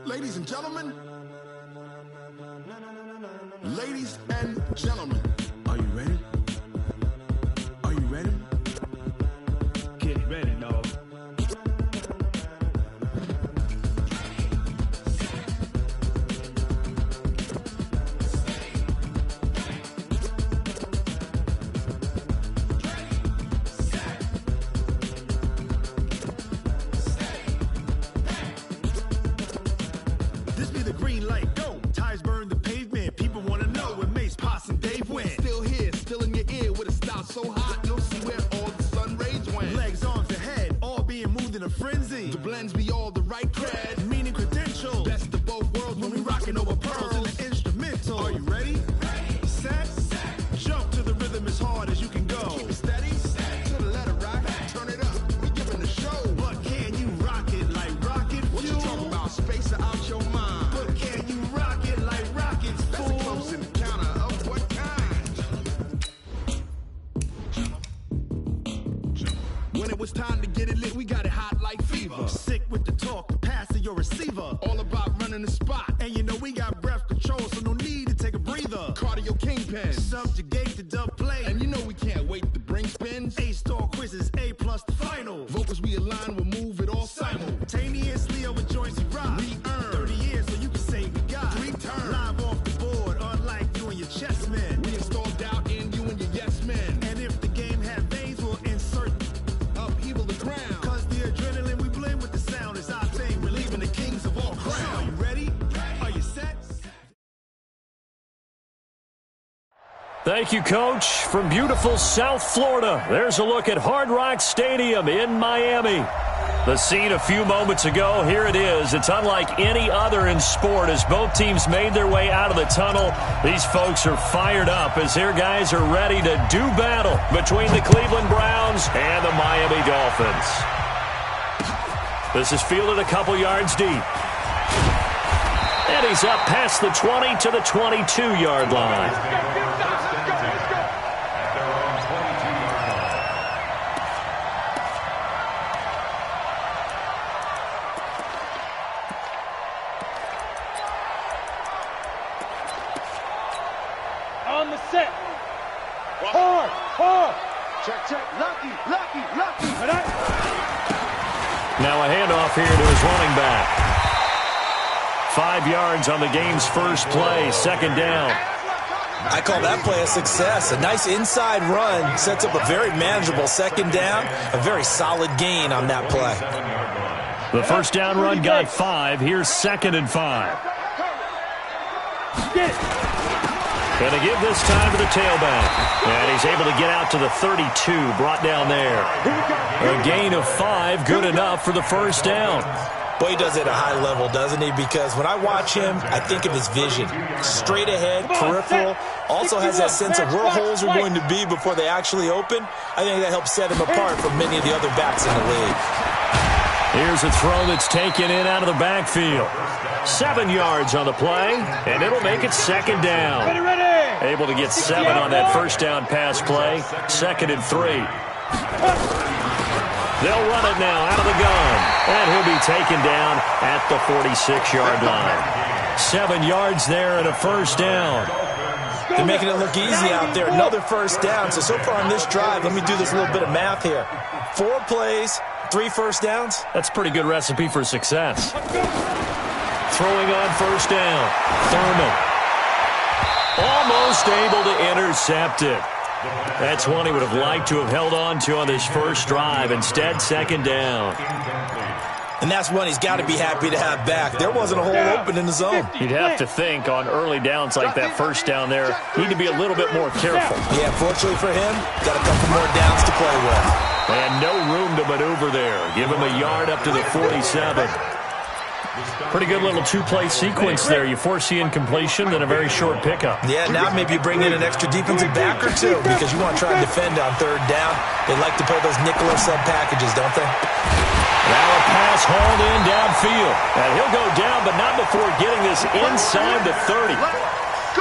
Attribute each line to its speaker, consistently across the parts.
Speaker 1: Ladies and gentlemen, ladies and gentlemen, are you ready? Are you ready?
Speaker 2: Get ready, dog.
Speaker 1: This be the green light, go. Tires burn the pavement. People want to know where Mace, Pops, and Dave went. Still here, still in your ear with a style so hot, you'll see where all the sun rays went. Legs, arms, and head, all being moved in a frenzy. The blends be all the right cred, meaning credentials. Best of both worlds when we rockin' over pearls in the instrumental. Are you ready? Set, jump to the rhythm as hard as you can go. Keep it steady, to the letter rock, turn it up. We giving the show. But can you rock it like rocket fuel? What you talking about? Space out your mind. But can you rock it like rockets, fool? That's a close encounter of what kind? When it was time to get it lit, we got it hot like fever. Sick with the talk, the pass to your receiver. All about running the spot. And you know we got breath control, so no need to take a breather. Cardio kingpin, subjugate the dub play. And you know we can't wait to bring spins. A-star quizzes, A+ the final. Vocals we align, we'll move it all simultaneously over joints we rock. We earn 30 years, so you can say we got 3 turns. Live off the board, unlike you and your chess men. We install doubt in you and your yes men. And if the game had veins, we'll insert upheaval the ground. Cause the adrenaline we blend with the sound is our thing, relieving the kings of all crowns. Are you ready? Are you set?
Speaker 3: Thank you, Coach. From beautiful South Florida, there's a look at Hard Rock Stadium in Miami. The scene a few moments ago, here it is. It's unlike any other in sport as both teams made their way out of the tunnel. These folks are fired up as their guys are ready to do battle between the Cleveland Browns and the Miami Dolphins. This is fielded a couple yards deep. And he's up past the 20 to the 22-yard line.
Speaker 2: On the set. Hard. Check. Lucky.
Speaker 3: Now a handoff here to his running back. 5 yards on the game's first play, second down.
Speaker 4: I call that play a success. A nice inside run sets up a very manageable second down. A very solid gain on that play.
Speaker 3: The first down run got 5. Here's 2nd and 5. Going to give this time to the tailback. And he's able to get out to the 32, brought down there. A gain of 5, good enough for the first down.
Speaker 4: Well, he does it at a high level, doesn't he? Because when I watch him, I think of his vision. Straight ahead, peripheral. Also has that sense of where holes are going to be before they actually open. I think that helps set him apart from many of the other backs in the league.
Speaker 3: Here's a throw that's taken in out of the backfield. 7 yards on the play, and it'll make it second down. Able to get 7 on that first down pass play. 2nd and 3. They'll run it now out of the gun, and he'll be taken down at the 46-yard line. 7 yards there and a first down.
Speaker 4: They're making it look easy out there. Another first down. So far on this drive, let me do this little bit of math here. 4 plays, 3 first downs.
Speaker 3: That's a pretty good recipe for success. Throwing on first down. Thurman. Almost able to intercept it. That's one he would have liked to have held on to on this first drive. Instead, second down.
Speaker 4: And that's one he's got to be happy to have back. There wasn't a hole open in the zone.
Speaker 3: You'd have to think on early downs like that first down there, need to be a little bit more careful.
Speaker 4: Yeah, fortunately for him, got a couple more downs to play with.
Speaker 3: And no room to maneuver there. Give him a yard up to the 47. Pretty good little 2-play sequence there. You force the incompletion, then a very short pickup.
Speaker 4: Yeah, now maybe you bring in an extra defensive back or two because you want to try and defend on third down. They like to play those nickel or sub packages, don't they?
Speaker 3: Now a pass hauled in downfield. And he'll go down, but not before getting this inside the 30.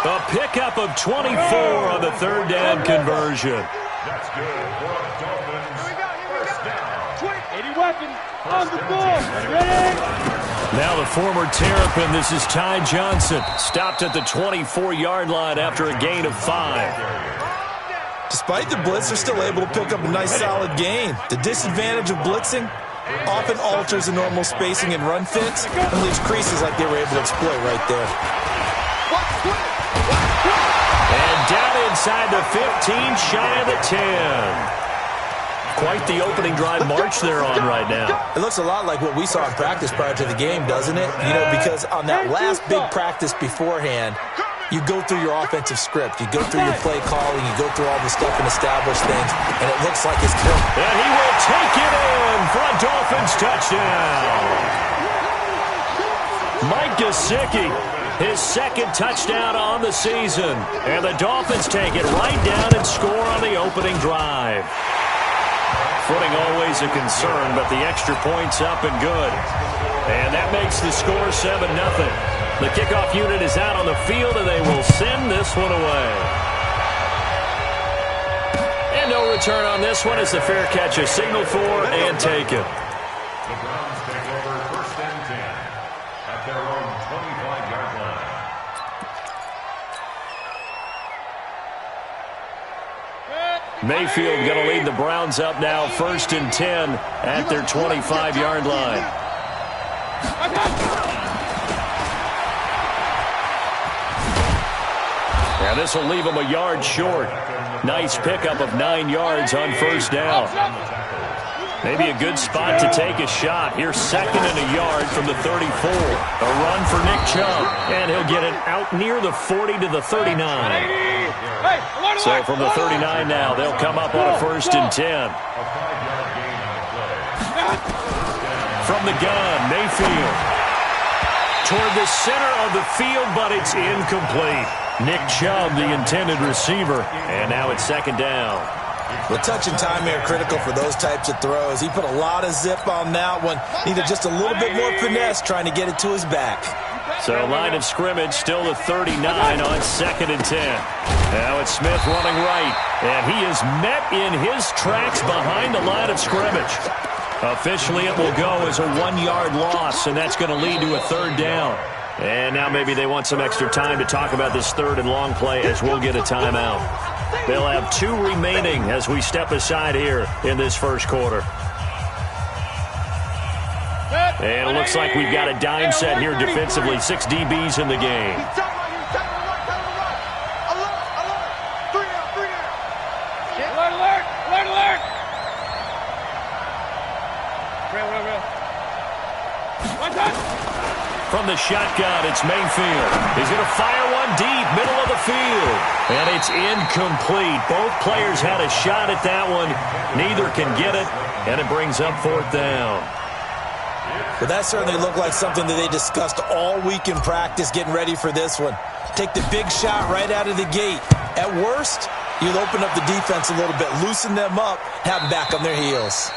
Speaker 3: A pickup of 24 on the third down conversion.
Speaker 5: That's good for Dolphins. First down.
Speaker 2: 80 weapons on the ball. Ready?
Speaker 3: Now the former Terrapin, this is Ty Johnson, stopped at the 24-yard line after a gain of 5.
Speaker 4: Despite the blitz, they're still able to pick up a nice solid gain. The disadvantage of blitzing often alters the normal spacing and run fits and leaves creases like they were able to exploit right there.
Speaker 3: And down inside the 15, shy of the 10. Quite the opening drive march they're on right now.
Speaker 4: It looks a lot like what we saw in practice prior to the game, doesn't it? You know, because on that last big practice beforehand, you go through your offensive script. You go through your play calling. You go through all the stuff and establish things, and it looks like it's good.
Speaker 3: And he will take it in for a Dolphins touchdown. Mike Gesicki, his second touchdown on the season. And the Dolphins take it right down and score on the opening drive. Footing always a concern, but the extra point's up and good. And that makes the score 7-0. The kickoff unit is out on the field, and they will send this one away. And no return on this one as the fair catch is signaled for and taken.
Speaker 5: The Browns take over 1st and 10 at their own 25-yard line.
Speaker 3: Mayfield going to lead the Browns up now, 1st and 10 at their 25-yard line. Now this will leave him a yard short. Nice pickup of 9 yards on 1st down. Maybe a good spot to take a shot. Here's 2nd and a yard from the 34. A run for Nick Chubb, and he'll get it out near the 40 to the 39. So from the 39 now, they'll come up on a 1st and 10. From the gun, Mayfield. Toward the center of the field, but it's incomplete. Nick Chubb, the intended receiver, and now it's 2nd down.
Speaker 4: The touch and time are critical for those types of throws. He put a lot of zip on that one. Needed just a little bit more finesse trying to get it to his back.
Speaker 3: So line of scrimmage still the 39 on 2nd and 10. Now it's Smith running right, and he is met in his tracks behind the line of scrimmage. Officially, it will go as a 1-yard loss, and that's going to lead to a 3rd down. And now maybe they want some extra time to talk about this 3rd and long play as we'll get a timeout. They'll have 2 remaining as we step aside here in this 1st quarter. And it looks like we've got a dime set here defensively. 6 DBs in the game. From the shotgun, it's Mayfield. He's going to fire one deep, middle of the field. And it's incomplete. Both players had a shot at that one. Neither can get it, and it brings up 4th down.
Speaker 4: But that certainly looked like something that they discussed all week in practice getting ready for this one. Take the big shot right out of the gate. At worst, you'll open up the defense a little bit, loosen them up, have them back on their heels.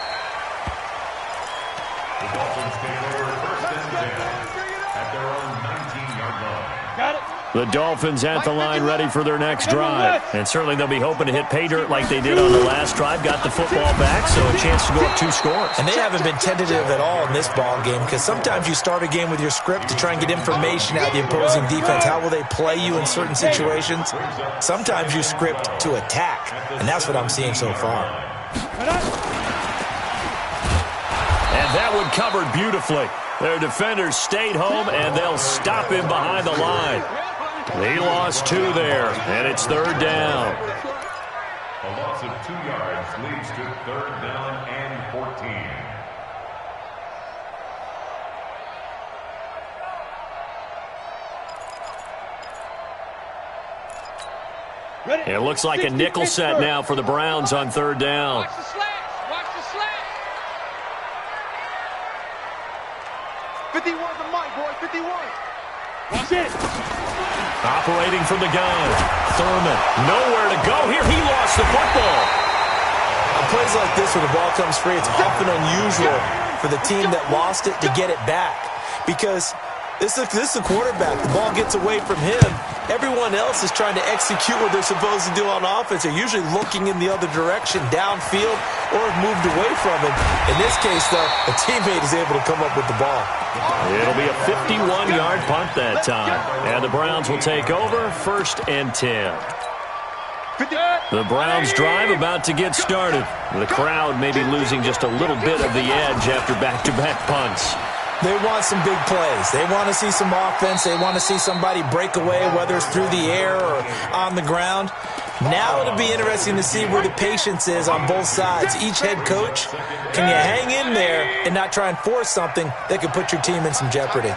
Speaker 5: The Dolphins take over 1st and 10 at their own 19-yard line.
Speaker 2: Got it.
Speaker 3: The Dolphins at the line ready for their next drive. And certainly they'll be hoping to hit pay dirt like they did on the last drive. Got the football back, so a chance to go up 2 scores.
Speaker 4: And they haven't been tentative at all in this ball game because sometimes you start a game with your script to try and get information out of the opposing defense. How will they play you in certain situations? Sometimes you script to attack, and that's what I'm seeing so far.
Speaker 3: And that one covered beautifully. Their defenders stayed home, and they'll stop him behind the line. They lost 2 there, and it's 3rd down.
Speaker 5: A loss of 2 yards leads to 3rd down and 14.
Speaker 3: It looks like a nickel set now for the Browns on 3rd down.
Speaker 2: Watch the slash. Watch the slash.
Speaker 1: 51 the mic, boy. 51.
Speaker 2: Watch it.
Speaker 3: Operating from the gun. Thurman, nowhere to go here. He lost the football.
Speaker 4: On plays like this where the ball comes free, it's often unusual for the team that lost it to get it back because This is the quarterback. The ball gets away from him. Everyone else is trying to execute what they're supposed to do on offense. They're usually looking in the other direction, downfield, or have moved away from him. In this case, though, a teammate is able to come up with the ball.
Speaker 3: It'll be a 51-yard punt that time. And the Browns will take over, 1st and 10. The Browns drive about to get started. The crowd may be losing just a little bit of the edge after back-to-back punts.
Speaker 4: They want some big plays. They want to see some offense. They want to see somebody break away, whether it's through the air or on the ground. Now it'll be interesting to see where the patience is on both sides. Each head coach, can you hang in there and not try and force something that could put your team in some jeopardy?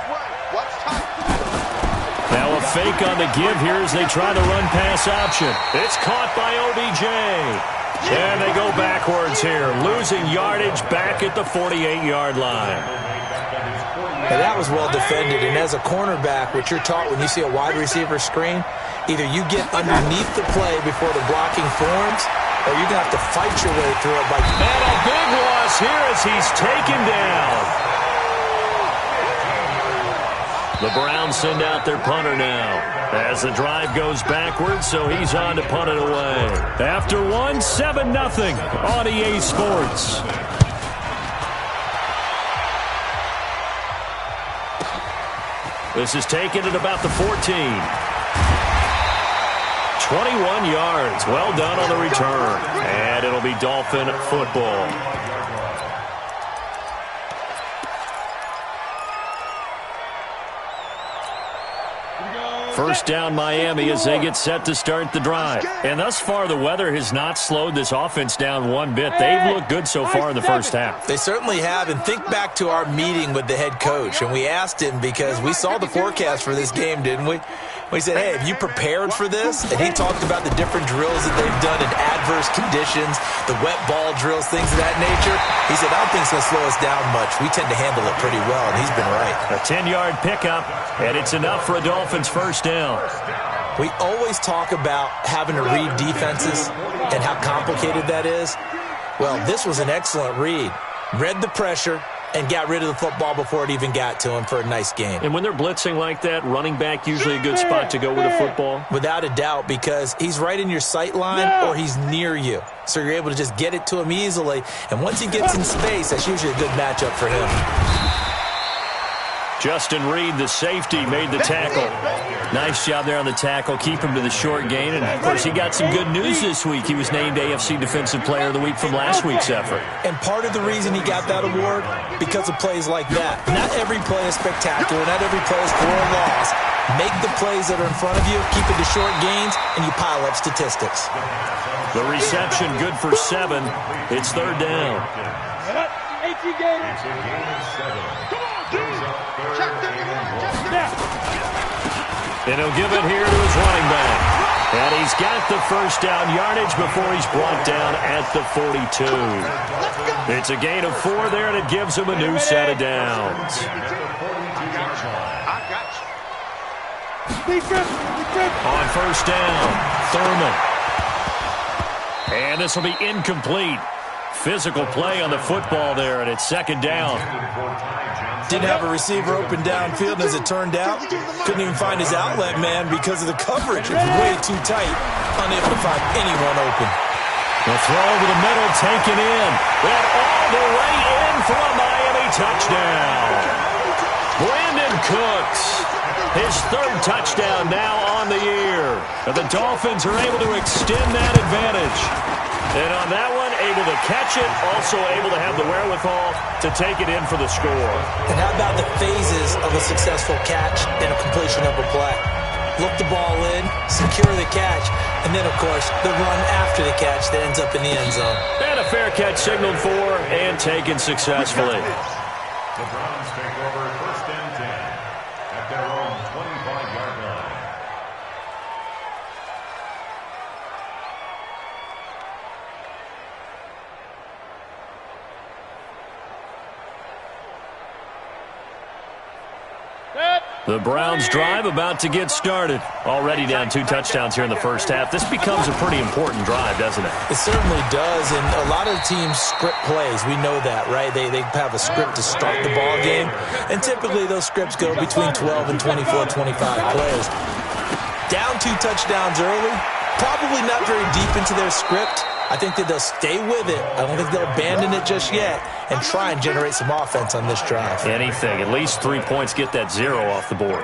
Speaker 3: Now a fake on the give here as they try the run-pass option. It's caught by OBJ. And they go backwards here, losing yardage back at the 48-yard line.
Speaker 4: And that was well defended. And as a cornerback, what you're taught when you see a wide receiver screen, either you get underneath the play before the blocking forms, or you're going to have to fight your way through it.
Speaker 3: And a big loss here as he's taken down. The Browns send out their punter now as the drive goes backwards, so he's on to punt it away. After one, 7-0 on EA Sports. This is taken at about the 14. 21 yards. Well done on the return. And it'll be Dolphin football. First down Miami as they get set to start the drive. And thus far, the weather has not slowed this offense down one bit. They've looked good so far in the first half.
Speaker 4: They certainly have. And think back to our meeting with the head coach. And we asked him because we saw the forecast for this game, didn't we? We said, hey, have you prepared for this? And he talked about the different drills that they've done in adverse conditions, the wet ball drills, things of that nature. He said, I don't think it's going to slow us down much. We tend to handle it pretty well, and he's been right.
Speaker 3: A 10-yard pickup, and it's enough for a Dolphins first down.
Speaker 4: We always talk about having to read defenses and how complicated that is. Well, this was an excellent read. Read the pressure and got rid of the football before it even got to him for a nice game.
Speaker 3: And when they're blitzing like that, running back usually a good spot to go with a football?
Speaker 4: Without a doubt, because he's right in your sight line or he's near you. So you're able to just get it to him easily. And once he gets in space, that's usually a good matchup for him.
Speaker 3: Justin Reed, the safety, made the tackle. Nice job there on the tackle. Keep him to the short gain. And, of course, he got some good news this week. He was named AFC Defensive Player of the Week from last week's effort.
Speaker 4: And part of the reason he got that award, because of plays like that. Not every play is spectacular. Not every play is for a loss. Make the plays that are in front of you, keep it to short gains, and you pile up statistics.
Speaker 3: The reception good for 7. It's third down.
Speaker 2: 18 games.
Speaker 3: And he'll give it here to his running back. And he's got the first down yardage before he's brought down at the 42. It's a gain of 4 there, and it gives him a new set of downs. On first down, Thurman. And this will be incomplete. Physical play on the football there, and it's second down.
Speaker 4: Didn't have a receiver open downfield, and as it turned out, couldn't even find his outlet man because of the coverage. It was way too tight, unable to find anyone open.
Speaker 3: The throw over the middle, taken in. And all the way in for a Miami touchdown. Brandon Cooks, his third touchdown now on the year. And the Dolphins are able to extend that advantage. And on that one, able to catch it, also able to have the wherewithal to take it in for the score.
Speaker 4: And how about the phases of a successful catch and a completion of a play? Look the ball in, secure the catch, and then, of course, the run after the catch that ends up in the end zone.
Speaker 3: And a fair catch signaled for and taken successfully.
Speaker 5: The Browns take over 1st and 10 at their own 25-yard line.
Speaker 2: Set.
Speaker 3: The Browns drive about to get started. Already down 2 touchdowns here in the first half. This becomes a pretty important drive, doesn't it?
Speaker 4: It certainly does, and a lot of teams script plays. We know that, right? They have a script to start the ball game, and typically those scripts go between 12 and 24, 25 plays. Down 2 touchdowns early, probably not very deep into their script. I think that they'll stay with it. I don't think they'll abandon it just yet and try and generate some offense on this drive.
Speaker 3: Anything. At least 3 points, get that 0 off the board.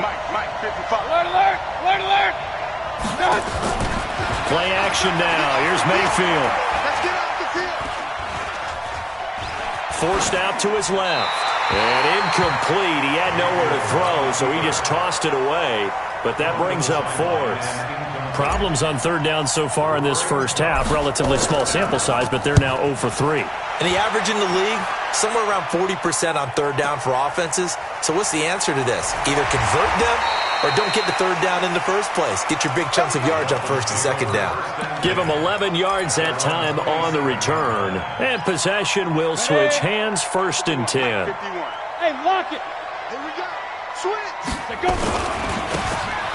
Speaker 2: Mike, 55. Alert!
Speaker 3: Play action now. Here's Mayfield.
Speaker 1: Let's get off the field.
Speaker 3: Forced out to his left. And incomplete. He had nowhere to throw, so he just tossed it away. But that brings up 4th. Problems on 3rd down so far in this first half. Relatively small sample size, but they're now 0 for 3.
Speaker 4: And the average in the league, somewhere around 40% on 3rd down for offenses. So what's the answer to this? Either convert them or don't get the 3rd down in the first place. Get your big chunks of yards on 1st and 2nd down.
Speaker 3: Give them 11 yards that time on the return. And possession will switch hands, 1st and 10.
Speaker 2: Hey, lock it.
Speaker 1: Here we go. Switch.
Speaker 2: Go.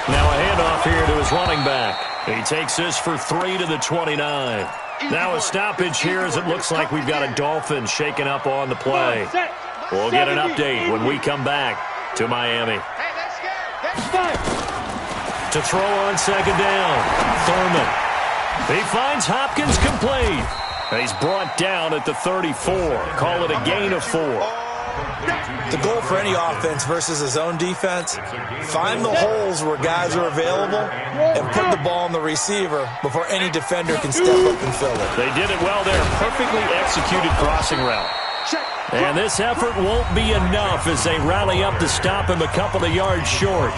Speaker 3: Now a handoff here to his running back. He takes this for 3 to the 29. Now a stoppage here as it looks like we've got a Dolphins shaking up on the play. We'll get an update when we come back to Miami. To throw on 2nd down, Thurman. He finds Hopkins complete. He's brought down at the 34. Call it a gain of 4.
Speaker 4: The goal for any offense versus his own defense, find the holes where guys are available and put the ball on the receiver before any defender can step up and fill it.
Speaker 3: They did it well there. Perfectly executed crossing route. And this effort won't be enough as they rally up to stop him a couple of yards short.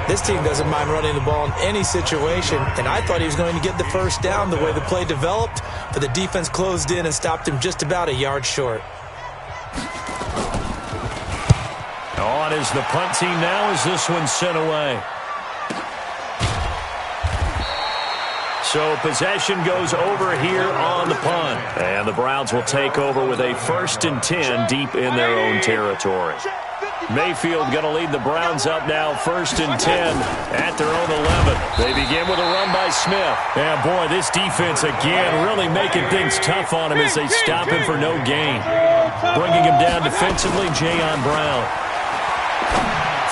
Speaker 4: This team doesn't mind running the ball in any situation, and I thought he was going to get the 1st down the way the play developed, but the defense closed in and stopped him just about a yard short.
Speaker 3: On is the punt team now as this one's sent away. So possession goes over here on the punt. And the Browns will take over with a 1st and 10 deep in their own territory. Mayfield going to lead the Browns up now, 1st and 10 at their own 11. They begin with a run by Smith. And boy, this defense again really making things tough on him as they stop him for no gain. Bringing him down defensively, Jayon Brown.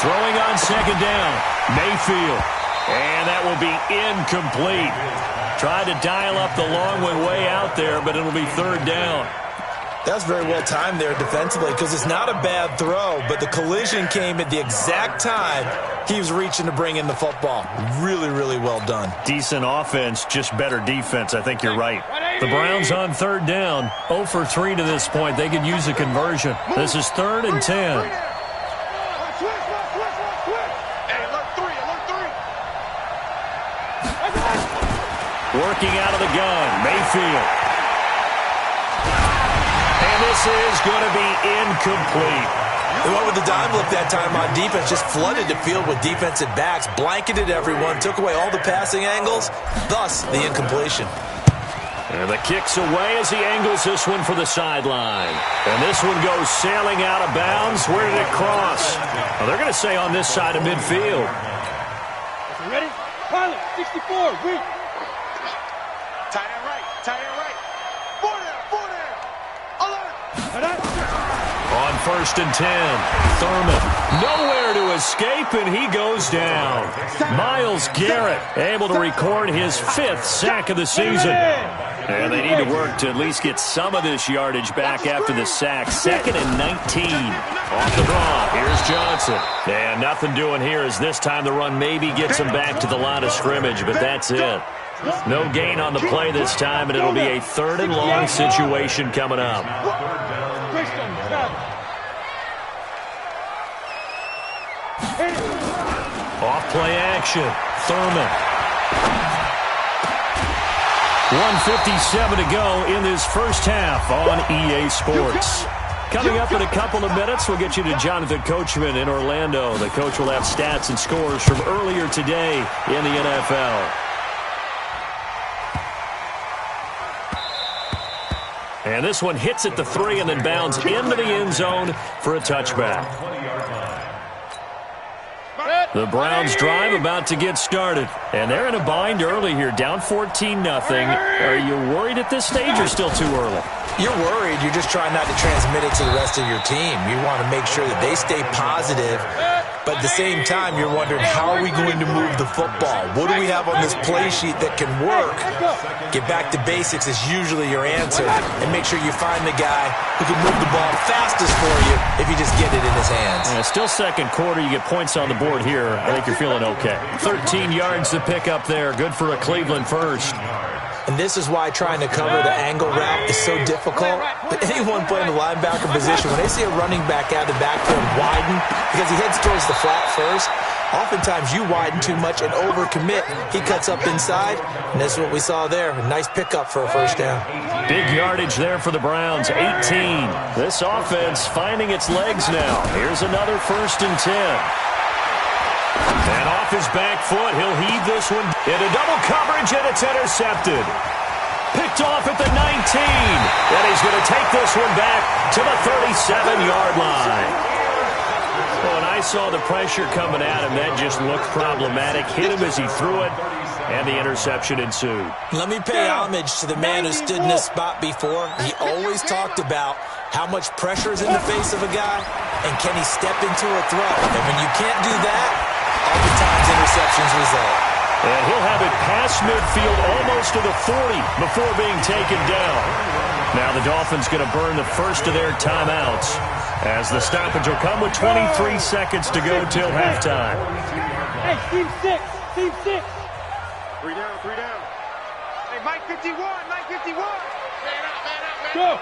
Speaker 3: Throwing on 2nd down, Mayfield. And that will be incomplete. Tried to dial up the long one way out there, but it'll be 3rd down.
Speaker 4: That's very well timed there defensively because it's not a bad throw, but the collision came at the exact time he was reaching to bring in the football. Really, really well done.
Speaker 3: Decent offense, just better defense. I think you're right. The Browns on 3rd down, 0 for 3 to this point. They could use a conversion. This is 3rd and 10. Working out of the gun, Mayfield. And this is going to be incomplete.
Speaker 4: They went with the dime look that time on defense, just flooded the field with defensive backs, blanketed everyone, took away all the passing angles, thus the incompletion.
Speaker 3: And the kick's away as he angles this one for the sideline. And this one goes sailing out of bounds. Where did it cross? Well, they're going to say on this side of midfield.
Speaker 2: Ready? Pilot, 64, weak.
Speaker 1: Tight end right. 4 there. Alert.
Speaker 3: On 1st and 10, Thurman. Nowhere to escape, and he goes down. Myles Garrett able to record his 5th sack of the season. And they need to work to at least get some of this yardage back after the sack. 2nd and 19. Off the draw, here's Johnson. And nothing doing here as this time the run maybe gets him back to the line of scrimmage, but that's it. No gain on the play this time, and it'll be a 3rd and long situation coming up. Off play action, Thurman. 1:57 to go in this first half on EA Sports. Coming up in a couple of minutes, we'll get you to Jonathan Coachman in Orlando. The coach will have stats and scores from earlier today in the NFL. And this one hits at the 3 and then bounds into the end zone for a touchback. The Browns drive about to get started. And they're in a bind early here, down 14-0. Are you worried at this stage or still too early?
Speaker 4: You're worried. You're just trying not to transmit it to the rest of your team. You want to make sure that they stay positive. But at the same time, you're wondering, how are we going to move the football? What do we have on this play sheet that can work? Get back to basics is usually your answer. And make sure you find the guy who can move the ball fastest for you if you just get it in his hands.
Speaker 3: Yeah, still second quarter. You get points on the board here. I think you're feeling okay. 13 yards to pick up there. Good for a Cleveland first.
Speaker 4: And this is why trying to cover the angle route is so difficult. But anyone playing the linebacker position, when they see a running back out of the backfield widen, because he heads towards the flat first, oftentimes you widen too much and overcommit. He cuts up inside, and that's what we saw there. A nice pickup for a first down.
Speaker 3: Big yardage there for the Browns, 18. This offense finding its legs now. Here's another 1st and 10. And off his back foot, he'll heave this one into double coverage, and it's intercepted. Picked off at the 19. And he's going to take this one back to the 37-yard line. When I saw the pressure coming at him, that just looked problematic. Hit him as he threw it, and the interception ensued.
Speaker 4: Let me pay homage to the man who stood in this spot before. He always talked about how much pressure is in the face of a guy, and can he step into a throw. And when you can't do that, oftentimes interceptions result.
Speaker 3: And he'll have it past midfield almost to the 40 before being taken down. Now the Dolphins going to burn the first of their timeouts as the stoppage will come with 23 seconds to go till halftime.
Speaker 2: Hey, team 6. Team 6.
Speaker 6: 3 down, 3 down. Hey, Mike 51, Mike 51. Man up, man up, man
Speaker 2: Go.
Speaker 6: up.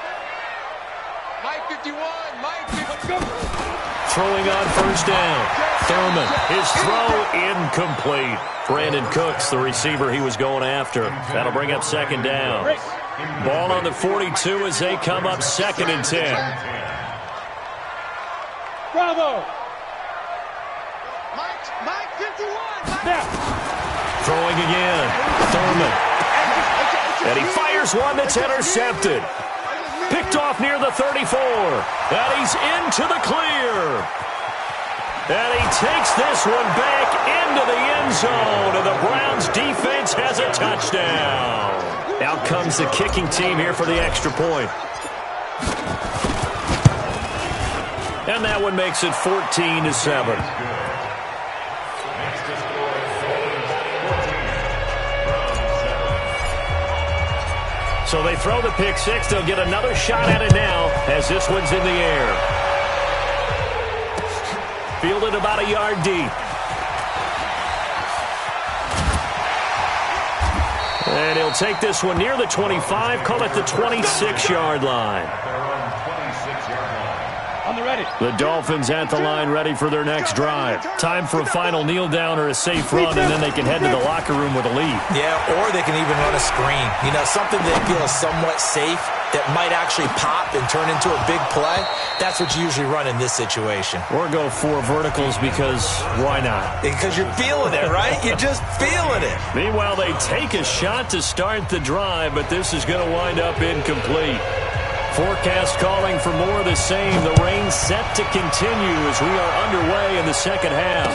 Speaker 6: Mike 51, Mike 51.
Speaker 3: Throwing on first down. Thurman, his throw incomplete. Brandon Cooks, the receiver he was going after. That'll bring up second down. Ball on the 42 as they come up 2nd and 10.
Speaker 2: Bravo.
Speaker 6: Mike 51. Mike.
Speaker 2: Now.
Speaker 3: Throwing again. Thurman. And he fires one that's intercepted. Picked off near the 34. And he's into the clear. And he takes this one back into the end zone. And the Browns defense has a touchdown. Out comes the kicking team here for the extra point. And that one makes it 14-7. So they throw the pick six. They'll get another shot at it now as this one's in the air. Fielded about a yard deep. And he'll take this one near the 25, call it the 26-yard line.
Speaker 2: On the ready.
Speaker 3: The Dolphins at the line ready for their next drive. Time for a final kneel down or a safe run, and then they can head to the locker room with a lead.
Speaker 4: Yeah, or they can even run a screen. You know, something they feel is somewhat safe that might actually pop and turn into a big play. That's what you usually run in this situation.
Speaker 3: Or go 4 verticals because why not?
Speaker 4: Because you're feeling it, right? You're just feeling it.
Speaker 3: Meanwhile, they take a shot to start the drive, but this is going to wind up incomplete. Forecast calling for more of the same. The rain set to continue as we are underway in the second half.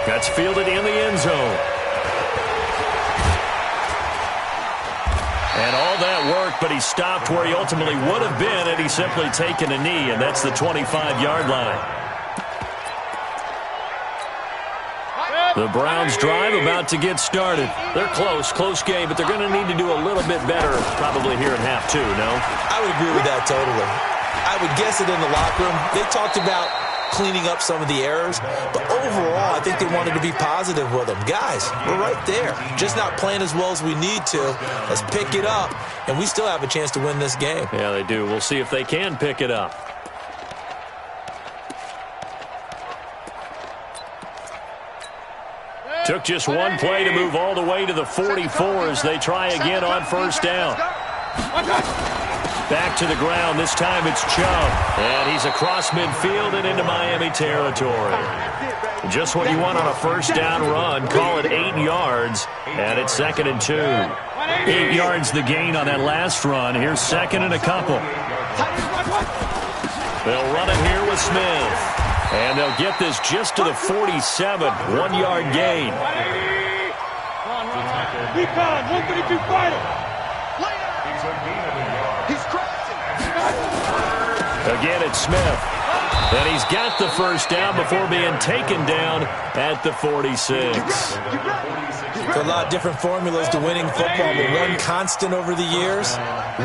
Speaker 3: That's fielded in the end zone. And all that worked, but he stopped where he ultimately would have been had he simply taken a knee, and that's the 25-yard line. The Browns drive about to get started. They're close game, but they're going to need to do a little bit better probably here in half 2, no?
Speaker 4: I would agree with that totally. I would guess it in the locker room. They talked about cleaning up some of the errors, but overall, I think they wanted to be positive with them. Guys, we're right there. Just not playing as well as we need to. Let's pick it up, and we still have a chance to win this game.
Speaker 3: Yeah, they do. We'll see if they can pick it up. Took just one play to move all the way to the 44 as they try again on first down. Back to the ground. This time it's Chubb. And he's across midfield and into Miami territory. Just what you want on a first down run. Call it 8 yards. And it's 2nd and 2. 8 yards the gain on that last run. Here's second and a couple. They'll run it here with Smith. And they'll get this just to the 47. 1-yard gain.
Speaker 2: Recon, 132 fighter.
Speaker 6: He's crossing.
Speaker 3: Again, it's Smith. And he's got the first down before being taken down at the 46.
Speaker 4: There's a lot of different formulas to winning football, but one constant over the years,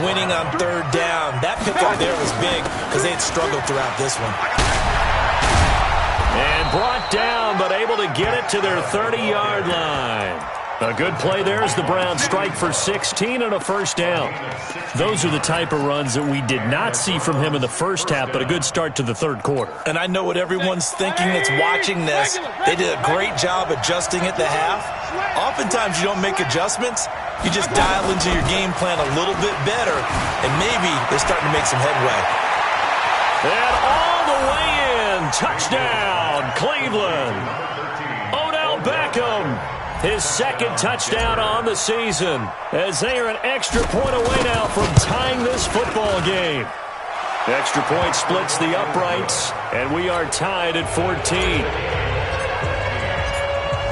Speaker 4: winning on third down. That pickup there was big because they had struggled throughout this one.
Speaker 3: And brought down, but able to get it to their 30-yard line. A good play there as the Browns strike for 16 and a first down. Those are the type of runs that we did not see from him in the first half, but a good start to the third quarter.
Speaker 4: And I know what everyone's thinking that's watching this. They did a great job adjusting at the half. Oftentimes you don't make adjustments. You just dial into your game plan a little bit better, and maybe they're starting to make some headway.
Speaker 3: And all the way in. Touchdown, Cleveland. Odell Beckham. His second touchdown on the season as they are an extra point away now from tying this football game. Extra point splits the uprights, and we are tied at 14.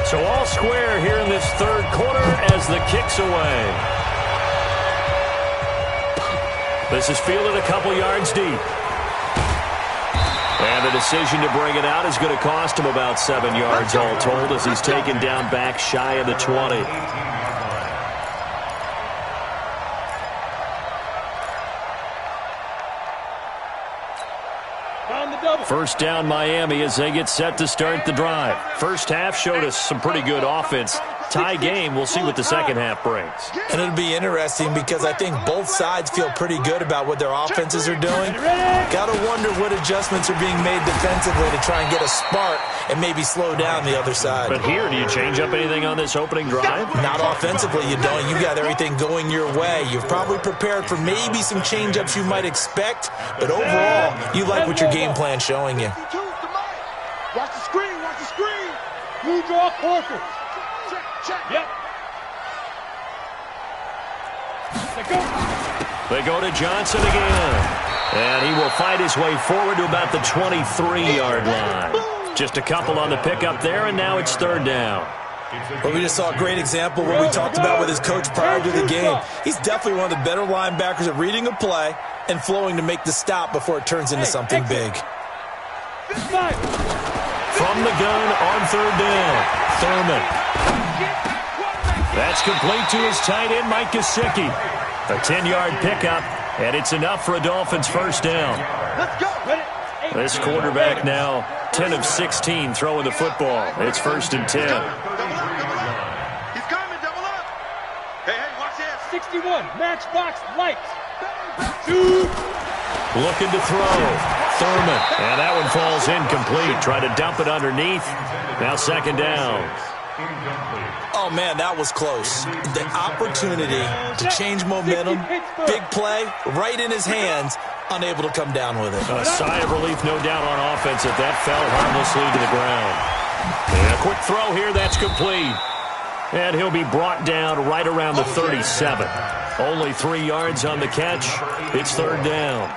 Speaker 3: So all square here in this third quarter as the kick's away. This is fielded a couple yards deep. And the decision to bring it out is going to cost him about 7 yards all told as he's taken down back shy of the 20. First down Miami as they get set to start the drive. First half showed us some pretty good offense. Tie game, we'll see what the second half brings.
Speaker 4: And it'll be interesting because I think both sides feel pretty good about what their offenses are doing. Got to wonder what adjustments are being made defensively to try and get a spark and maybe slow down the other side.
Speaker 3: But here, do you change up anything on this opening drive?
Speaker 4: Not offensively, you don't. You got everything going your way. You've probably prepared for maybe some change-ups you might expect, but overall, you like what your game plan's showing you.
Speaker 6: Watch the screen, watch the screen.
Speaker 2: You draw quarter.
Speaker 6: Check.
Speaker 2: Yep.
Speaker 3: They go to Johnson again. And he will fight his way forward to about the 23-yard line. Just a couple on the pickup there, and now it's third down.
Speaker 4: Well, we just saw a great example of what we talked about with his coach prior to the game. He's definitely one of the better linebackers at reading a play and flowing to make the stop before it turns into something big.
Speaker 3: From the gun on third down, Thurman. That's complete to his tight end, Mike Gesicki. A 10-yard pickup, and it's enough for a Dolphins first down.
Speaker 6: Let's go.
Speaker 3: This quarterback now 10 of 16 throwing the football. It's first and 10.
Speaker 6: He's coming, double up. Hey, watch this.
Speaker 2: 61, matchbox lights.
Speaker 3: Looking to throw. Thurman. And that one falls incomplete. Try to dump it underneath. Now second down.
Speaker 4: Oh, man, that was close. The opportunity to change momentum, big play, right in his hands, unable to come down with it.
Speaker 3: A sigh of relief, no doubt, on offense if that fell harmlessly to the ground. And a quick throw here, that's complete. And he'll be brought down right around the 37. Only 3 yards on the catch. It's third down.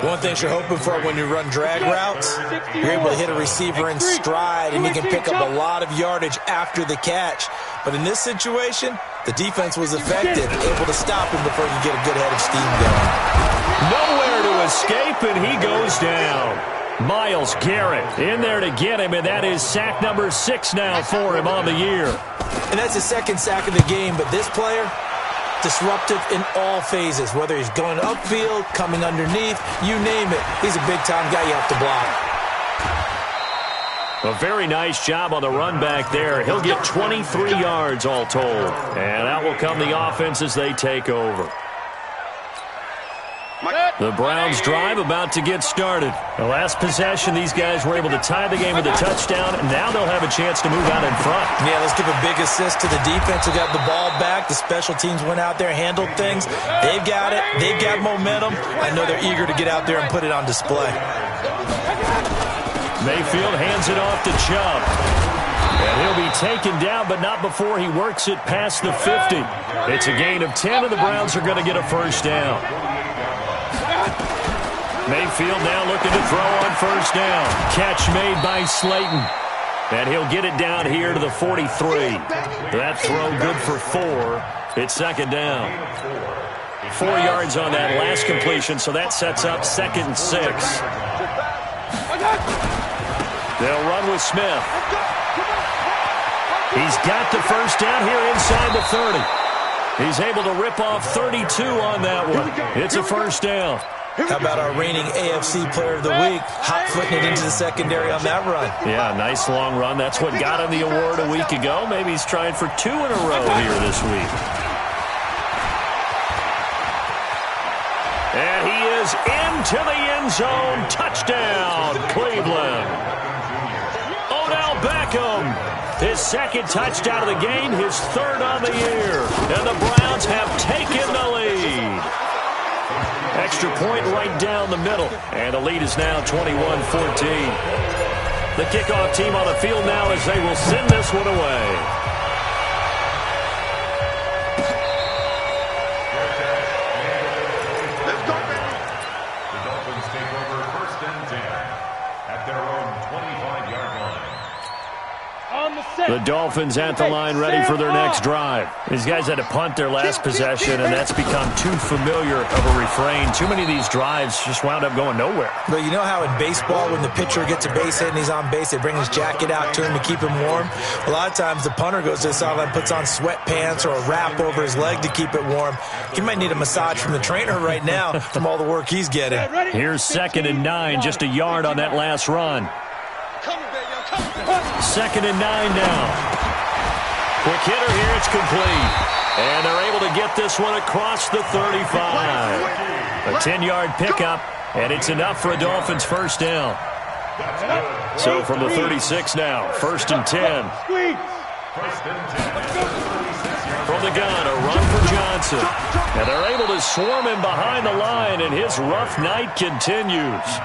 Speaker 4: One thing you're hoping for when you run drag routes, you're able to hit a receiver in stride, and he can pick up a lot of yardage after the catch. But in this situation, the defense was effective, able to stop him before you get a good head of steam going.
Speaker 3: Nowhere to escape, and he goes down. Myles Garrett in there to get him, and that is sack number 6 now for him on the year.
Speaker 4: And that's his second sack of the game, but this player, disruptive in all phases, whether he's going upfield, coming underneath, you name it. He's a big-time guy you have to block.
Speaker 3: A very nice job on the run back there. He'll get 23 yards all told. And out will come the offense as they take over. The Browns drive about to get started. The last possession, these guys were able to tie the game with a touchdown, and now they'll have a chance to move out in front.
Speaker 4: Yeah, let's give a big assist to the defense who got the ball back. The special teams went out there, handled things. They've got it. They've got momentum. I know they're eager to get out there and put it on display.
Speaker 3: Mayfield hands it off to Chubb. And he'll be taken down, but not before he works it past the 50. It's a gain of 10, and the Browns are going to get a first down. Mayfield now looking to throw on first down. Catch made by Slayton. And he'll get it down here to the 43. That throw good for 4. It's second down. 4 yards on that last completion, so that sets up 2nd and 6. They'll run with Smith. He's got the first down here inside the 30. He's able to rip off 32 on that one. It's a first down.
Speaker 4: How about our reigning AFC Player of the Week, hot-footing it into the secondary on that run?
Speaker 3: Yeah, nice long run. That's what got him the award a week ago. Maybe he's trying for 2 in a row here this week. And he is into the end zone. Touchdown, Cleveland. Odell Beckham, his 2nd touchdown of the game, his 3rd on the year. And the Browns have taken the lead. Extra point right down the middle. And the lead is now 21-14. The kickoff team on the field now as they will send this one away.
Speaker 6: Let's go, baby.
Speaker 5: The Dolphins take over 1st and 10 at their own 25-yard line.
Speaker 3: The Dolphins at the line ready for their next drive. These guys had to punt their last possession, and that's become too familiar of a refrain. Too many of these drives just wound up going nowhere.
Speaker 4: But you know how in baseball, when the pitcher gets a base hit and he's on base, they bring his jacket out to him to keep him warm? A lot of times the punter goes to the sideline, puts on sweatpants or a wrap over his leg to keep it warm. He might need a massage from the trainer right now from all the work he's getting.
Speaker 3: Here's 2nd and 9, just a yard on that last run. 2nd and 9 now. Quick hitter here, it's complete. And they're able to get this one across the 35. A 10-yard pickup, and it's enough for a Dolphins first down. So from the 36 now, 1st and 10. From the gun, a run for Johnson. And they're able to swarm him behind the line, and his rough night continues.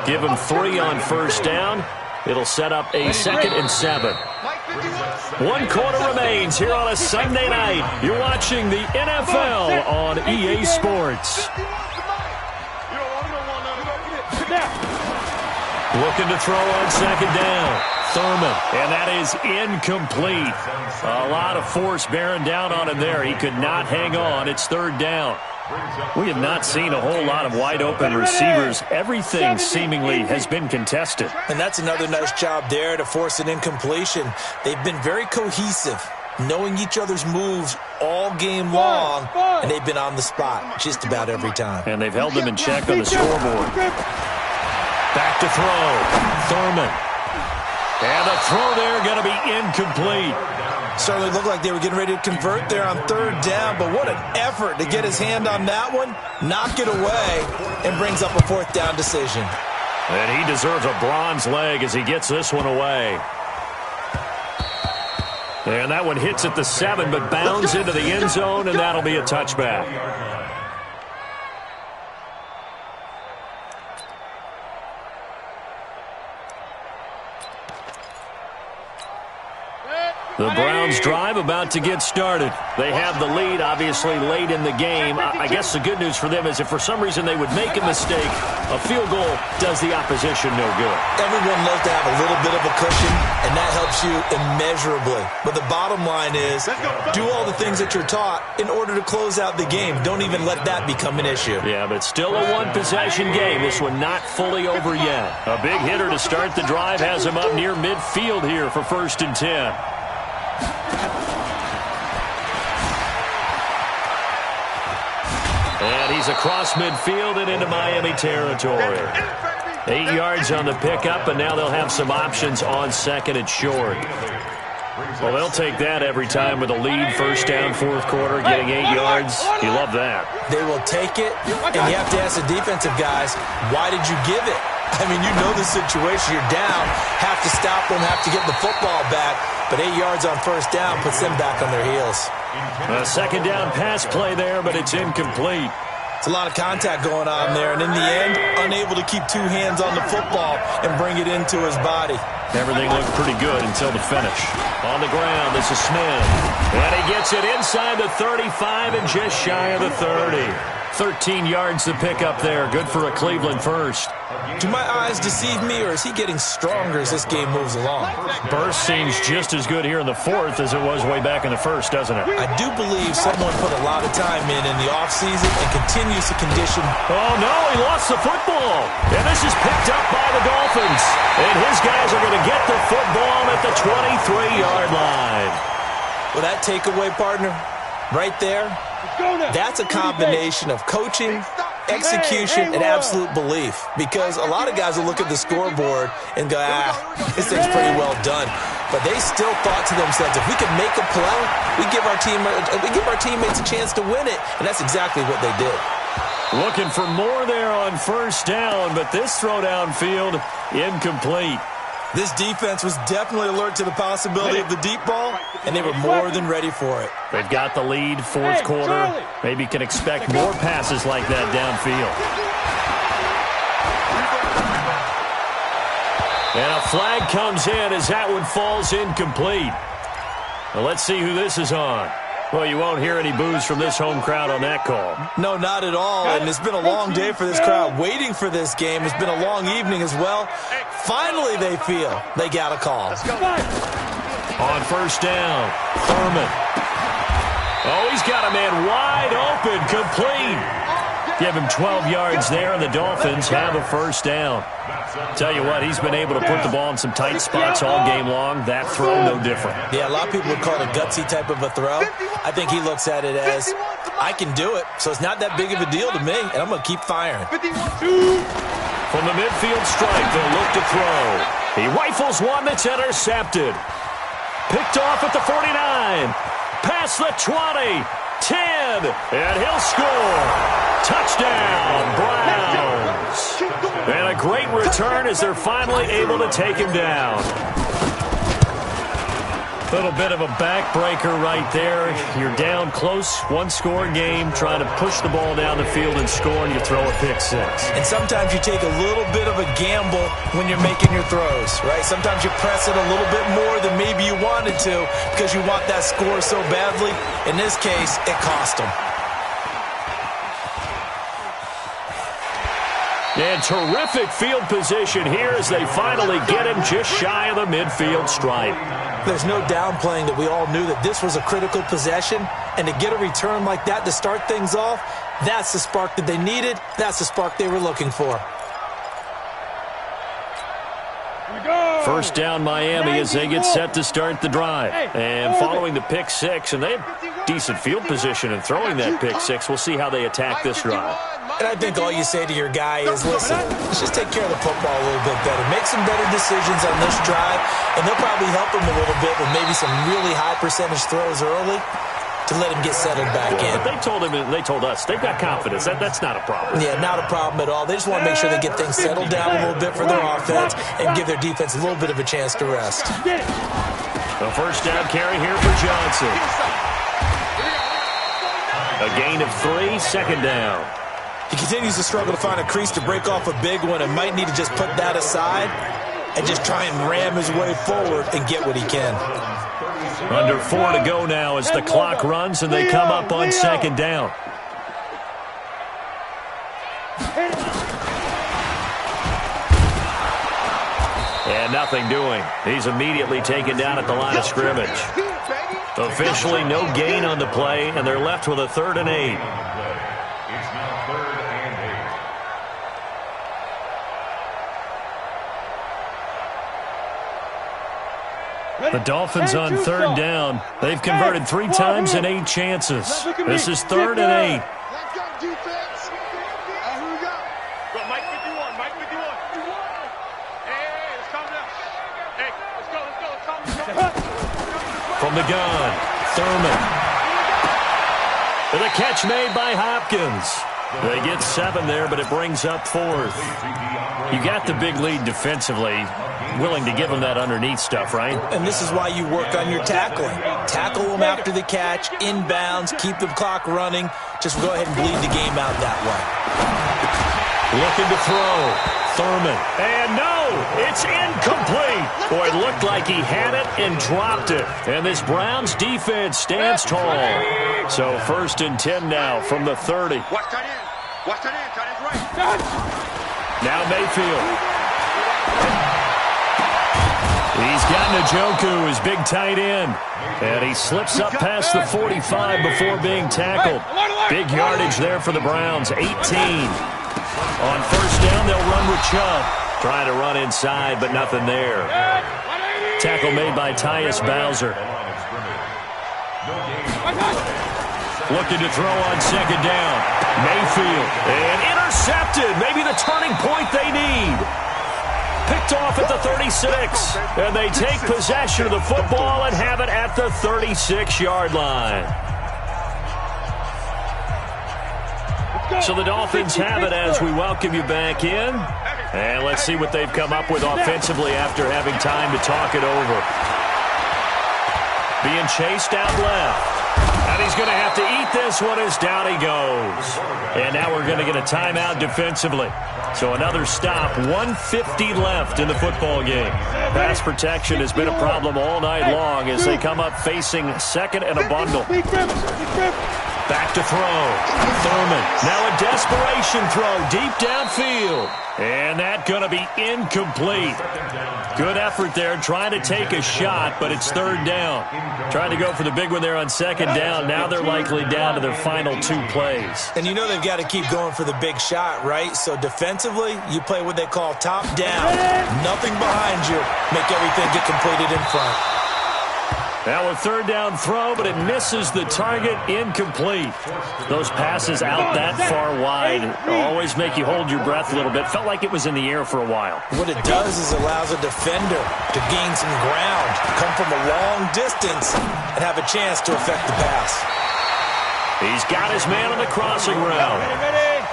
Speaker 3: Give him 3 on first down. It'll set up a 2nd and 7. 1 quarter remains here on a Sunday night. You're watching the NFL on EA Sports. Looking to throw on 2nd down. Thurman, and that is incomplete. A lot of force bearing down on him there. He could not hang on. It's 3rd down. We have not seen a whole lot of wide-open receivers. Everything seemingly has been contested.
Speaker 4: And that's another nice job there to force an incompletion. They've been very cohesive, knowing each other's moves all game long, and they've been on the spot just about every time.
Speaker 3: And they've held them in check on the scoreboard. Back to throw. Thurman. And the throw there going to be incomplete.
Speaker 4: Certainly looked like they were getting ready to convert there on 3rd down, but what an effort to get his hand on that one, knock it away, and brings up a 4th down decision.
Speaker 3: And he deserves a bronze leg as he gets this one away. And that one hits at the 7, but bounds into the end zone, and that'll be a touchback. The Browns drive about to get started. They have the lead, obviously, late in the game. I guess the good news for them is if for some reason they would make a mistake, a field goal does the opposition no good.
Speaker 4: Everyone loves to have a little bit of a cushion, and that helps you immeasurably. But the bottom line is do all the things that you're taught in order to close out the game. Don't even let that become an issue.
Speaker 3: Yeah, but still a one-possession game. This one not fully over yet. A big hitter to start the drive has him up near midfield here for 1st and 10. And he's across midfield and into Miami territory. 8 yards on the pickup, and now they'll have some options on 2nd and short. Well, they'll take that every time with a lead, 1st down, 4th quarter, getting 8 yards. You love that.
Speaker 4: They will take it, and you have to ask the defensive guys, why did you give it? I mean, you know the situation. You're down, have to stop them, have to get the football back, but 8 yards on 1st down puts them back on their heels.
Speaker 3: A 2nd down pass play there, but it's incomplete.
Speaker 4: It's a lot of contact going on there, and in the end, unable to keep 2 hands on the football and bring it into his body.
Speaker 3: Everything looked pretty good until the finish. On the ground, this is Smith. And he gets it inside the 35 and just shy of the 30. 13 yards to pick up there. Good for a Cleveland first.
Speaker 4: Do my eyes deceive me, or is he getting stronger as this game moves along?
Speaker 3: Burst seems just as good here in the fourth as it was way back in the first, doesn't it?
Speaker 4: I do believe someone put a lot of time in the offseason and continues to condition.
Speaker 3: Oh, no, he lost the football. And this is picked up by the Dolphins. And his guys are going to get the football at the 23-yard line.
Speaker 4: Well, that takeaway, partner, right there, that's a combination of coaching, execution, and absolute belief. Because a lot of guys will look at the scoreboard and go, this thing's pretty well done. But they still thought to themselves, if we can make a play, we give our teammates a chance to win it. And that's exactly what they did.
Speaker 3: Looking for more there on first down, but this throw downfield, incomplete.
Speaker 4: This defense was definitely alert to the possibility of the deep ball, and they were more than ready for it.
Speaker 3: They've got the lead, fourth quarter. Maybe can expect more passes like that downfield. And a flag comes in as that one falls incomplete. Well, let's see who this is on. Well, you won't hear any boos from this home crowd on that call.
Speaker 4: No, not at all, and it's been a long day for this crowd. Waiting for this game. It's been a long evening as well. Finally, they feel they got a call.
Speaker 3: On first down, Thurman. Oh, he's got a man wide open, complete. Give him 12 yards there, and the Dolphins have a first down. Tell you what, he's been able to put the ball in some tight spots all game long. That throw, no different.
Speaker 4: Yeah, a lot of people would call it a gutsy type of a throw. I think he looks at it as, I can do it, so it's not that big of a deal to me, and I'm going to keep firing.
Speaker 3: From the midfield stripe, they'll look to throw. He rifles one that's intercepted. Picked off at the 49. Past the 20. 10. And he'll score. Touchdown, Browns. And a great return as they're finally able to take him down. A little bit of a backbreaker right there. You're down close, one-score game, trying to push the ball down the field and score, and you throw a pick six.
Speaker 4: And sometimes you take a little bit of a gamble when you're making your throws, right? Sometimes you press it a little bit more than maybe you wanted to because you want that score so badly. In this case, it cost them.
Speaker 3: And terrific field position here as they finally get him just shy of the midfield stripe.
Speaker 4: There's no downplaying that we all knew that this was a critical possession, and to get a return like that to start things off, that's the spark that they needed. That's the spark they were looking for.
Speaker 3: First down Miami as they get set to start the drive. And following the pick six, and they have decent field position in throwing that pick six. We'll see how they attack this drive.
Speaker 4: And I think all you say to your guy is, listen, let's just take care of the football a little bit better. Make some better decisions on this drive, and they'll probably help him a little bit with maybe some really high percentage throws early to let him get settled back in.
Speaker 3: But they told us, they've got confidence. That's not a problem.
Speaker 4: Yeah, not a problem at all. They just want to make sure they get things settled down a little bit for their offense and give their defense a little bit of a chance to rest.
Speaker 3: The first down carry here for Johnson. A gain of 3, second down.
Speaker 4: He continues to struggle to find a crease to break off a big one and might need to just put that aside and just try and ram his way forward and get what he can.
Speaker 3: Under 4 to go now as the clock runs and they come up on second down. And nothing doing. He's immediately taken down at the line of scrimmage. Officially no gain on the play, and they're left with a 3rd and 8. The Dolphins on 3rd down. They've converted 3 times in 8 chances. This is 3rd and 8.
Speaker 6: Let's go, defense. Here we go. Go, Mike 51, Mike 51. Hey, let's calm down. Hey, let's go.
Speaker 3: From the gun, Thurman. And a catch made by Hopkins. They get 7 there, but it brings up 4th. You got the big lead defensively. Willing to give them that underneath stuff, right?
Speaker 4: And this is why you work on your tackling. Tackle them after the catch, inbounds, keep the clock running. Just go ahead and bleed the game out that way.
Speaker 3: Looking to throw. Thurman. And no, it's incomplete. Boy, it looked like he had it and dropped it. And this Browns defense stands tall. So 1st and 10 now from the 30.
Speaker 6: Watch tight end. Watch tight end. Tight end's right.
Speaker 3: Now Mayfield. He's got Njoku, his big tight end. And he slips up past the 45 before being tackled. Big yardage there for the Browns, 18. On 1st down, they'll run with Chubb. Trying to run inside, but nothing there. Tackle made by Tyus Bowser. Looking to throw on 2nd down. Mayfield. And intercepted. Maybe the turning point they need. Picked off at the 36. And they take possession of the football and have it at the 36-yard line. So the Dolphins have it as we welcome you back in. And let's see what they've come up with offensively after having time to talk it over. Being chased out left. And he's going to have to eat this one as down he goes. And now we're going to get a timeout defensively. So another stop, 1:50 left in the football game. Pass protection has been a problem all night long as they come up facing 2nd and a bundle. Back to throw. Thurman. Now a desperation throw deep downfield. And that's going to be incomplete. Good effort there trying to take a shot, but it's 3rd down. Trying to go for the big one there on 2nd down. Now they're likely down to their final 2 plays.
Speaker 4: And you know they've got to keep going for the big shot, right? So defensively, you play what they call top down. Nothing behind you. Make everything get completed in front.
Speaker 3: Now a 3rd down throw, but it misses the target, incomplete. Those passes out that far wide always make you hold your breath a little bit. Felt like it was in the air for a while.
Speaker 4: What it does is allows a defender to gain some ground, come from a long distance, and have a chance to affect the pass.
Speaker 3: He's got his man on the crossing route.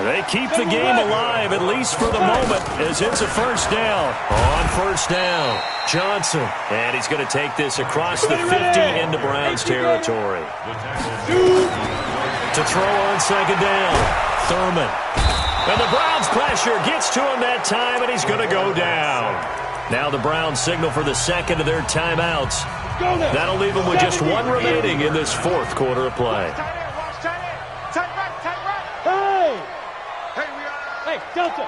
Speaker 3: They keep the game alive, at least for the moment, as it's a 1st down. On 1st down, Johnson. And he's going to take this across the 50 into Browns territory. To throw on 2nd down, Thurman. And the Browns pressure gets to him that time, and he's going to go down. Now the Browns signal for the 2nd of their timeouts. That'll leave them with just 1 remaining in this 4th quarter of play.
Speaker 2: Delta.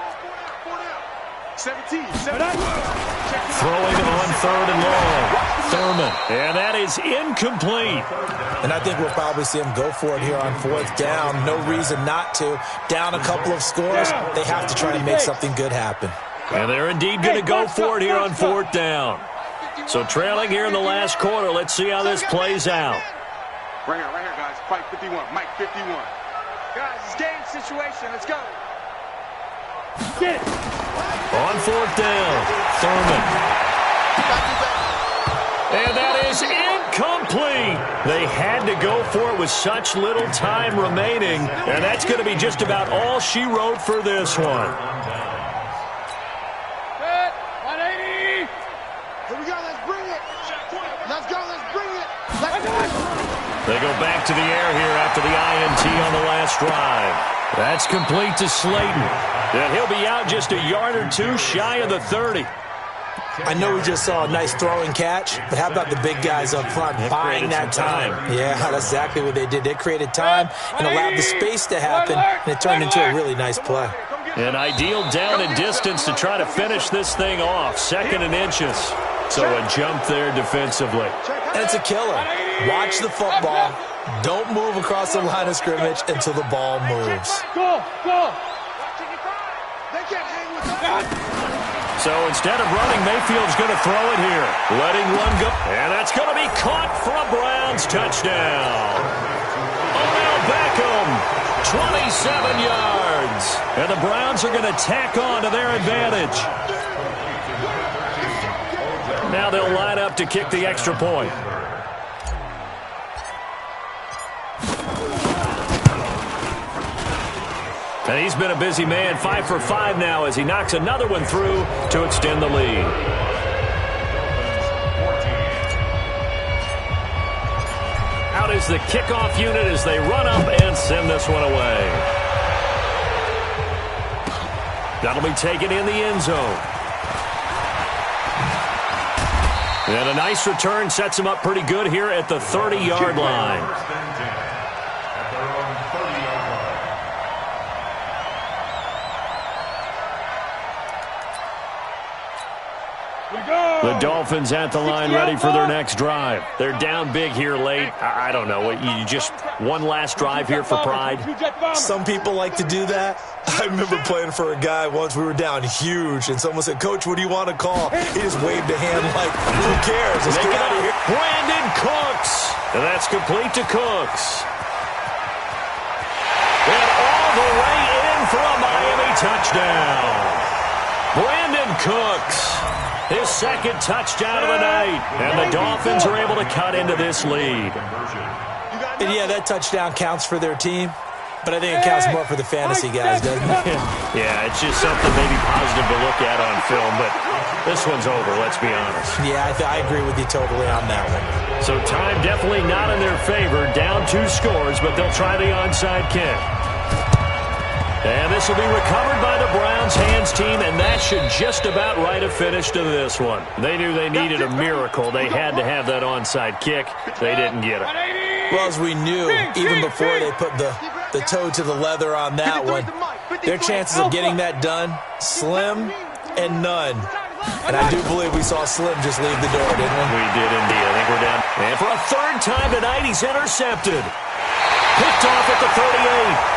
Speaker 6: 17.
Speaker 3: Throwing on 3rd and long. Thurman. And that is incomplete.
Speaker 4: And I think we'll probably see him go for it here on 4th down. No reason not to. Down a couple of scores, they have to try to make something good happen.
Speaker 3: And they're indeed going to go for it here on 4th down. So trailing here in the last quarter. Let's see how this plays out.
Speaker 6: Right here, guys. Fight 51. Mike 51. Guys, it's game situation. Let's go.
Speaker 3: On 4th down, Thurman. And that is incomplete. They had to go for it with such little time remaining, and that's going to be just about all she wrote for this one.
Speaker 6: 180. Here we go. Let's bring it. Let's go. Let's bring it.
Speaker 3: They go back to the air here after the INT on the last drive. That's complete to Slayton. And he'll be out just a yard or 2 shy of the 30.
Speaker 4: I know we just saw a nice throwing catch, but how about the big guys up front buying that time? Yeah, that's exactly what they did. They created time and allowed the space to happen, and it turned into a really nice play.
Speaker 3: An ideal down and distance to try to finish this thing off. 2nd and inches. So a jump there defensively.
Speaker 4: And it's a killer. Watch the football. Don't move across the line of scrimmage until the ball moves.
Speaker 2: Go.
Speaker 3: So instead of running, Mayfield's going to throw it here. Letting one go. And that's going to be caught for a Browns touchdown. Odell Beckham, 27 yards. And the Browns are going to tack on to their advantage. Now they'll line up to kick the extra point. And he's been a busy man, 5 for 5 now as he knocks another one through to extend the lead. Out is the kickoff unit as they run up and send this one away. That'll be taken in the end zone. And a nice return sets him up pretty good here at the 30-yard line.
Speaker 5: First and 10 at their own 30-yard line.
Speaker 3: The Dolphins at the line ready for their next drive. They're down big here late. I don't know. You just one last drive here for pride?
Speaker 4: Some people like to do that. I remember playing for a guy once. We were down huge, and someone said, "Coach, what do you want to call?" He just waved a hand like, who cares? Let's get out of here.
Speaker 3: Brandon Cooks. And that's complete to Cooks. And all the way in for a Miami touchdown. Brandon Cooks. His second touchdown of the night. And the Dolphins are able to cut into this lead.
Speaker 4: And yeah, that touchdown counts for their team, but I think it counts more for the fantasy guys, doesn't it?
Speaker 3: Yeah, it's just something maybe positive to look at on film, but this one's over, let's be honest.
Speaker 4: Yeah, I agree with you totally on that one.
Speaker 3: So time definitely not in their favor. Down 2 scores, but they'll try the onside kick. And this will be recovered by the Browns hands team, and that should just about write a finish to this one. They knew they needed a miracle. They had to have that onside kick. They didn't get it.
Speaker 4: Well, as we knew, even before they put the toe to the leather on that one, their chances of getting that done, slim and none. And I do believe we saw Slim just leave the door, didn't we?
Speaker 3: We did indeed. I think we're down. And for a third time tonight, he's intercepted. Picked off at the 38.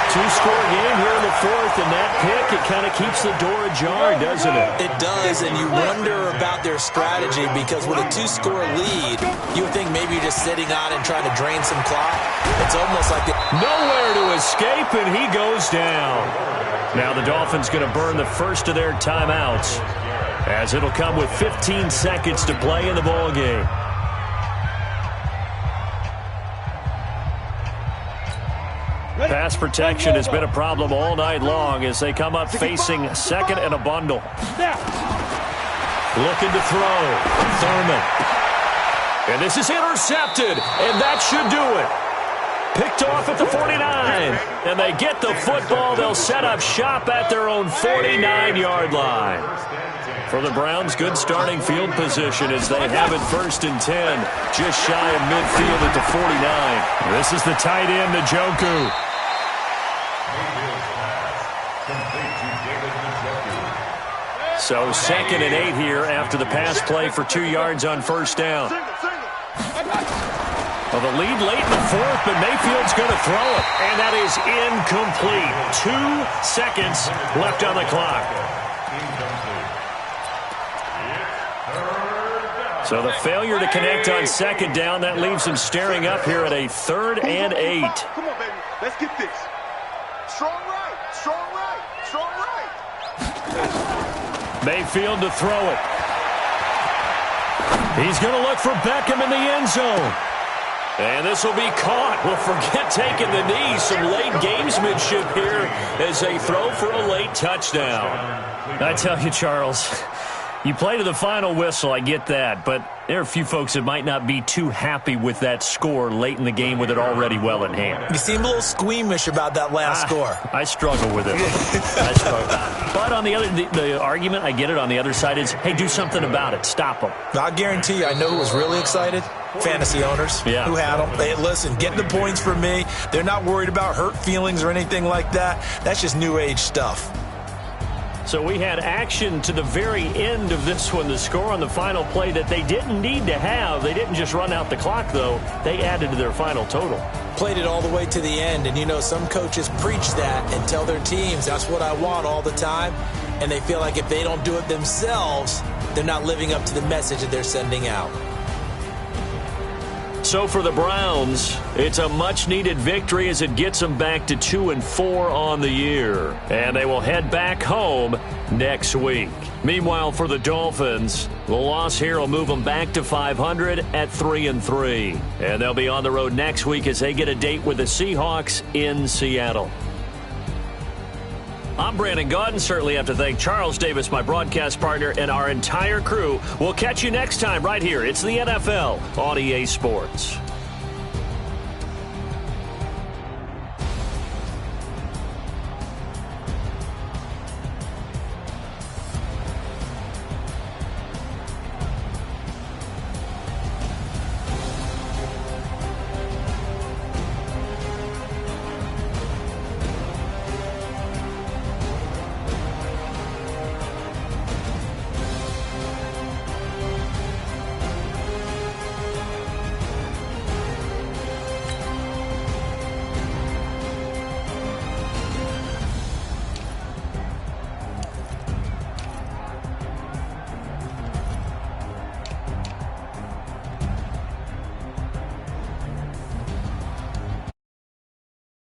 Speaker 3: 2-score game here in the fourth, and that pick, it kind of keeps the door ajar, doesn't it?
Speaker 4: It does, and you wonder about their strategy because with a 2-score lead, you would think maybe you're just sitting on and trying to drain some clock. It's almost like
Speaker 3: nowhere to escape, and he goes down. Now the Dolphins going to burn the first of their timeouts, as it'll come with 15 seconds to play in the ball game. Pass protection has been a problem all night long as they come up facing second and a bundle. Looking to throw. Thurman. And this is intercepted, and that should do it. Picked off at the 49. And they get the football. They'll set up shop at their own 49-yard line. For the Browns, good starting field position as they have it 1st and 10. Just shy of midfield at the 49. This is the tight end, Njoku. So 2nd and 8 here after the pass play for 2 yards on first down. Well, the lead late in the fourth, but Mayfield's going to throw it. And that is incomplete. 2 seconds left on the clock. So the failure to connect on 2nd down, that leaves him staring up here at a 3rd and 8.
Speaker 6: Come on, baby. Let's get this. Strong right. Strong right. Strong right.
Speaker 3: Mayfield to throw it. He's going to look for Beckham in the end zone. And this will be caught. Well, forget taking the knee. Some late gamesmanship here as they throw for a late touchdown. I tell you, Charles, you play to the final whistle, I get that, but there are a few folks that might not be too happy with that score late in the game with it already well in hand.
Speaker 4: You seem a little squeamish about that last score.
Speaker 3: I struggle with it. I struggle. But on the other, the argument, I get it, on the other side is, hey, do something about it. Stop them.
Speaker 4: I guarantee you, I know who was really excited. Fantasy owners who had them. Hey, listen, get the points for me. They're not worried about hurt feelings or anything like that. That's just new age stuff.
Speaker 3: So we had action to the very end of this one. The score on the final play that they didn't need to have. They didn't just run out the clock, though. They added to their final total.
Speaker 4: Played it all the way to the end. And, you know, some coaches preach that and tell their teams, that's what I want all the time. And they feel like if they don't do it themselves, they're not living up to the message that they're sending out.
Speaker 3: So for the Browns, it's a much-needed victory as it gets them back to 2-4 on the year. And they will head back home next week. Meanwhile, for the Dolphins, the loss here will move them back to 500 at 3-3. And they'll be on the road next week as they get a date with the Seahawks in Seattle. I'm Brandon Gaudin. Certainly have to thank Charles Davis, my broadcast partner, and our entire crew. We'll catch you next time right here. It's the NFL on EA Sports.